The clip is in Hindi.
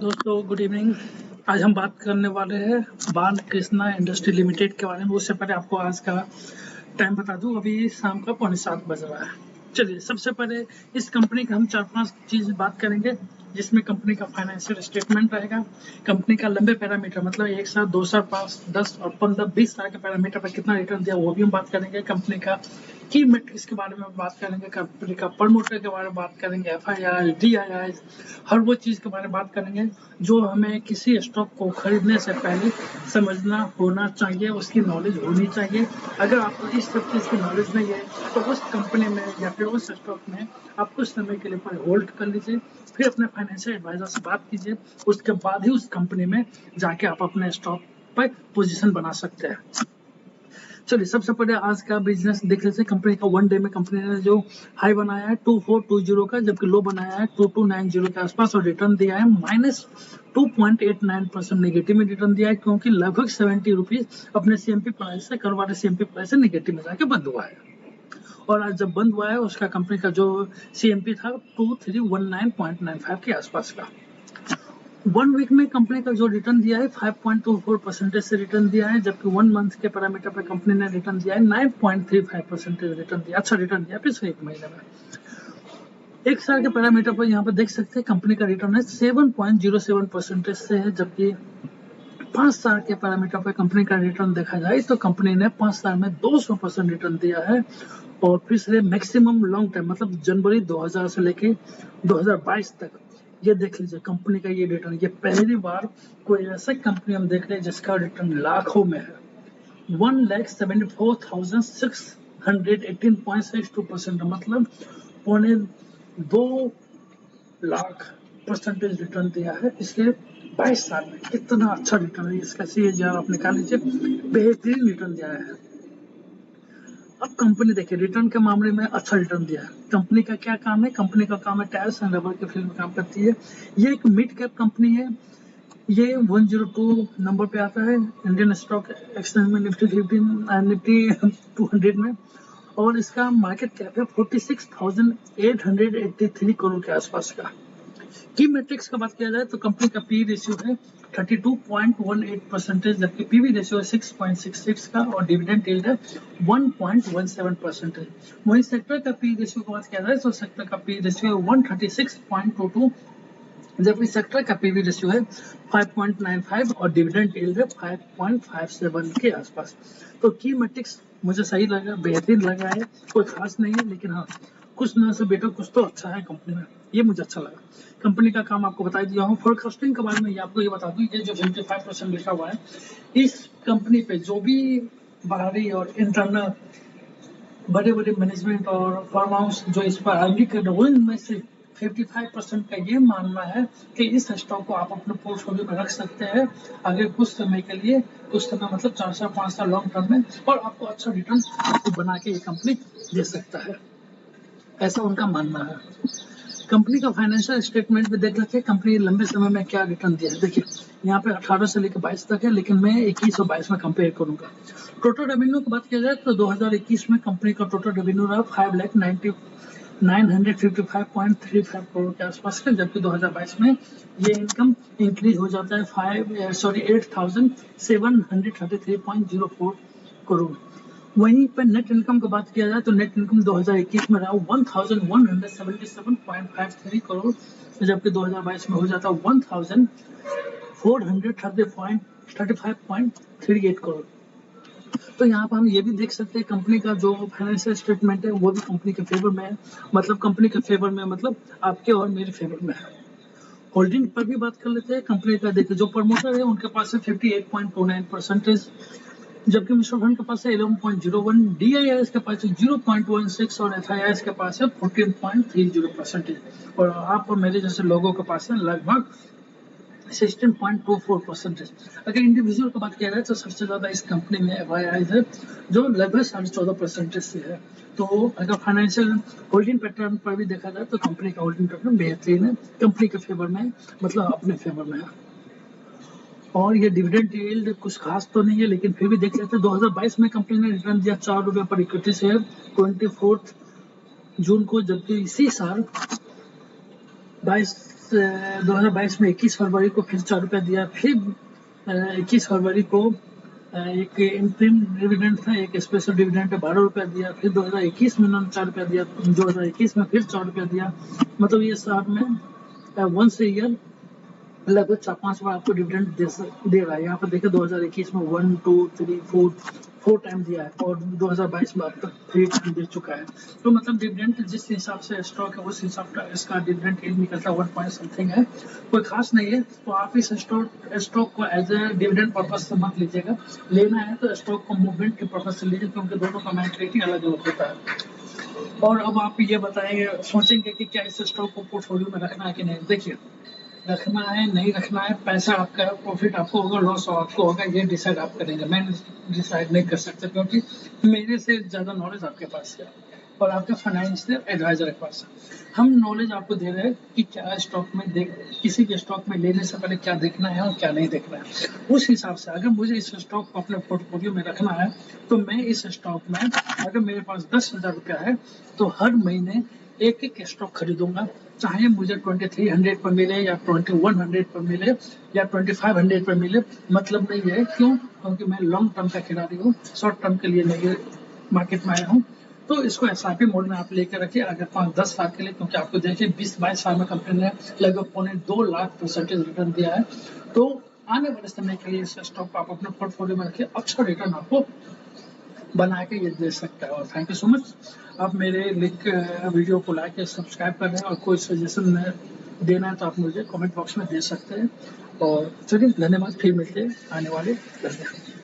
दोस्तों गुड इवनिंग। आज हम बात करने वाले हैं बालकृष्णा इंडस्ट्री लिमिटेड के बारे में। उससे पहले आपको आज का टाइम बता दूं, अभी शाम का 6:45 बज रहा है। चलिए, सबसे पहले इस कंपनी का हम 4-5 चीज बात करेंगे, जिसमें कंपनी का फाइनेंशियल स्टेटमेंट रहेगा, कंपनी का लंबे पैरामीटर मतलब 1 साल 2 साल 5 10 और 15 20 साल के पैरामीटर पर कितना रिटर्न दिया वो भी हम बात करेंगे। कंपनी का की मेट्रिक्स के बारे में बात करेंगे, कंपनी का प्रमोटर के बारे में बात करेंगे, FII DII हर वो चीज के बारे में बात करेंगे जो हमें किसी स्टॉक को खरीदने से पहले समझना होना चाहिए, उसकी नॉलेज होनी चाहिए। अगर आपको इस सब चीज की नॉलेज नहीं है तो उस कंपनी में या फिर उस स्टॉक में आप कुछ समय के लिए पर होल्ड कर लीजिए, फिर अपने फाइनेंशियल एडवाइजर से बात कीजिए, उसके बाद ही उस कंपनी में जाके आप अपने स्टॉक पर पोजीशन बना सकते हैं। चलिए, सबसे पहले आज का बिजनेस देख लेते हैं। कंपनी का वन डे में कंपनी ने जो हाई बनाया है 2420 का, जबकि लो बनाया है 2290 के आसपास, और रिटर्न दिया है -2.89% नेगेटिव में रिटर्न दिया है, क्योंकि लगभग 70 रुपीज अपने CMP प्राइस से कल वाले CMP प्राइस से नेगेटिव में जाके बंद हुआ है। और आज जब बंद हुआ है उसका कंपनी का जो CMP था 2319.95 के आसपास का। 1 वीक में कंपनी का जो रिटर्न दिया है 5.24% से रिटर्न दिया है, जबकि 1 मंथ के पैरामीटर पर कंपनी ने रिटर्न दिया है 9.35% रिटर्न दिया, अच्छा रिटर्न दिया पिछले 1 महीने में। 1 साल के पैरामीटर पर यहाँ पर देख सकते हैं कंपनी का रिटर्न है 7.07% से है, जबकि 5 साल के पैरामीटर पर कंपनी का रिटर्न देखा जाए तो कंपनी ने 5 साल में 200% रिटर्न दिया है। और पिछले मैक्सिमम लॉन्ग टाइम मतलब जनवरी 2000 से लेके 2022 तक ये देख लीजिए कंपनी का ये रिटर्न, ये पहली बार कोई ऐसा कंपनी हम देख रहे हैं जिसका रिटर्न लाखों में है। 1,74,618.62%, मतलब 2.2 लाख % रिटर्न दिया है इसके 22 साल में। कितना अच्छा रिटर्न है इसका, CAGR आप निकाल लीजिए, बेहतरीन रिटर्न दिया है। अब कंपनी देखिए रिटर्न के मामले में अच्छा रिटर्न दिया है। कंपनी का क्या काम है? कंपनी का काम है टायर्स एंड रबर के फील्ड में काम करती है। ये एक मिड कैप कंपनी है। ये 102 नंबर पे आता है इंडियन स्टॉक एक्सचेंज में, निफ्टी 200 में, और इसका मार्केट कैप है 46,883 करोड़ के आसपास का। की मैट्रिक्स का बात किया जाए तो कंपनी का पी रेशियो है 32.18%, जबकि पीवी रेशियो है 6.66 का, और डिविडेंड यील्ड है 1.17%। वहीं सेक्टर का पी रेशियो की बात किया जाए तो सेक्टर का पी रेशियो है 136.22, जबकि सेक्टर का पीवी रेशियो है 5.95 और डिविडेंड यील्ड है 5.57 के आसपास। तो की मैट्रिक्स मुझे सही लगा, बेहतरीन लगा है, कोई खास नहीं है, लेकिन हाँ कुछ ना से बेटर कुछ तो अच्छा है कंपनी में, ये मुझे अच्छा लगा। कंपनी का काम आपको बता दिया हूँ। फोरकास्टिंग के बारे में आपको ये बता दूं, ये जो 55% लिखा हुआ है इस कंपनी पे जो भी बाहरी और इंटरनल बड़े बड़े मैनेजमेंट और फार्म हाउस जो इस पर आगे कर रहे हैं, उनमें से 55% का ये मानना है कि इस स्टॉक को आप अपने पोर्टफोलियो में रख सकते हैं अगर कुछ समय के लिए, कुछ समय मतलब 4 साल 5 साल लॉन्ग टर्म में, और आपको अच्छा रिटर्न बना के ये कंपनी दे सकता है, ऐसा उनका मानना है। कंपनी का फाइनेंशियल स्टेटमेंट भी देख लेते हैं कंपनी लंबे समय में क्या रिटर्न दिया है। देखिए यहाँ पे 18 से लेकर 22 तक है, लेकिन मैं 21 और 22 में कंपेयर करूंगा। टोटल रेवेन्यू की बात किया जाए तो 2021 में कंपनी का टोटल रेवेन्यू रहा 5,955.35 करोड़ के आसपास का, जबकि 2022 में ये इनकम इंक्रीज हो जाता है 8,733.04 करोड़। वहीं पर नेट इनकम की बात किया जाए तो नेट इनकम 2021 में रहा 1,177.53 करोड़, जबकि 2022 में हो जाता 1,430.35.38 करोड़। तो यहाँ पर हम ये भी देख सकते हैं कंपनी का जो फाइनेंशियल स्टेटमेंट है वो भी कंपनी के फेवर में है, मतलब कंपनी के फेवर में मतलब आपके और मेरे फेवर में है। होल्डिंग पर भी बात कर लेते हैं कंपनी का। देखिए जो प्रमोटर है उनके पास है 58.29%, जबकि म्यूचुअल फंड के पास है 11.01, DIIS के पास है 0.16 और FIIs के पास है 14.30%, और आप और मेरे जैसे लोगों के पास है लगभग 16.24%। अगर इंडिविजुअल की बात किया जाए तो सबसे ज्यादा इस कंपनी में FIIs है जो लगभग 14.5% से है। तो अगर फाइनेंशियल होल्डिंग पैटर्न पर भी देखा जाए तो कंपनी का होल्डिंग पैटर्न बेहतरीन है, कंपनी के फेवर में, मतलब अपने फेवर में है। और ये डिविडेंड यील्ड कुछ खास तो नहीं है, लेकिन फिर भी देख लेते हैं 2022 में कंपनी ने रिटर्न दिया 4 रुपये पर इक्विटी शेयर 24 जून को, जबकि इसी साल 22 2022 में 21 फरवरी को फिर 4 रुपया दिया, फिर 21 फरवरी को एक इंटरिम डिविडेंड था, एक स्पेशल डिविडेंड 12 रुपया दिया, फिर 2021 में उन्होंने 4 रुपया दिया, 2021 में फिर 4 रुपया दिया। मतलब ये साल में वंस ए ईयर लगभग 4-5 बार आपको डिविडेंड दे रहा है। यहाँ पर देखिए 2021 में 1, 2, 3, 4 टाइम दिया है और 2022 में अब तक 3 टाइम दे चुका है। तो मतलब डिविडेंड जिस हिसाब से स्टॉक है उस हिसाब का इसका डिविडेंड यील्ड निकलता है 1 पॉइंट समथिंग है, कोई खास नहीं है। तो आप इस स्टॉक को एज ए डिविडेंड पर्पज से मत लीजिएगा, लेना है तो स्टॉक को मूवमेंट के पर्पज से लीजिए, क्योंकि दोनों का मेंटेलिटी अलग अलग होता है। और अब आप ये बताएंगे, सोचेंगे कि क्या इस स्टॉक को पोर्टफोलियो में रखना है कि नहीं। देखिए, रखना है नहीं रखना है, पैसा आपका, प्रॉफिट आपको होगा, लॉस आपको होगा, ये डिसाइड आप करेंगे। मैं डिसाइड नहीं कर सकता, क्योंकि मेरे से ज़्यादा नॉलेज आपके पास है और आपके फाइनेंशियल एडवाइजर के पास है। हम नॉलेज आपको दे रहे हैं कि क्या स्टॉक में किसी भी स्टॉक में लेने से पहले क्या देखना है और क्या नहीं देखना है। उस हिसाब से अगर मुझे इस स्टॉक को अपने पोर्टफोलियो में रखना है तो मैं इस स्टॉक में, अगर मेरे पास 10,000 रुपया है तो हर महीने एक एक स्टॉक खरीदूंगा, चाहे मुझे 2300 पर मिले या 2100 पर मिले या 2500 पर मिले, मतलब नहीं है। क्यों? क्योंकि मैं लॉन्ग टर्म का खिलाड़ी हूँ, शॉर्ट टर्म के लिए नहीं मार्केट में आया हूँ। तो इसको एसआईपी मोड में आप लेकर रखिए, अगर 5-10 साल के लिए, क्योंकि आपको देखिए 20-22 साल में कंपनी ने लगभग 2.25 लाख % रिटर्न दिया है। तो आने वाले समय के लिए इस स्टॉक को आप अपने पोर्टफोलियो में रखिए, अच्छा रिटर्न आपको बना के ये दे सकता है। और थैंक यू सो मच, आप मेरे लिंक वीडियो को लाइक या सब्सक्राइब कर रहे हैं, और कोई सजेशन देना है तो आप मुझे कमेंट बॉक्स में दे सकते हैं। और चलिए, धन्यवाद, फिर मिलते हैं आने वाले दिन में।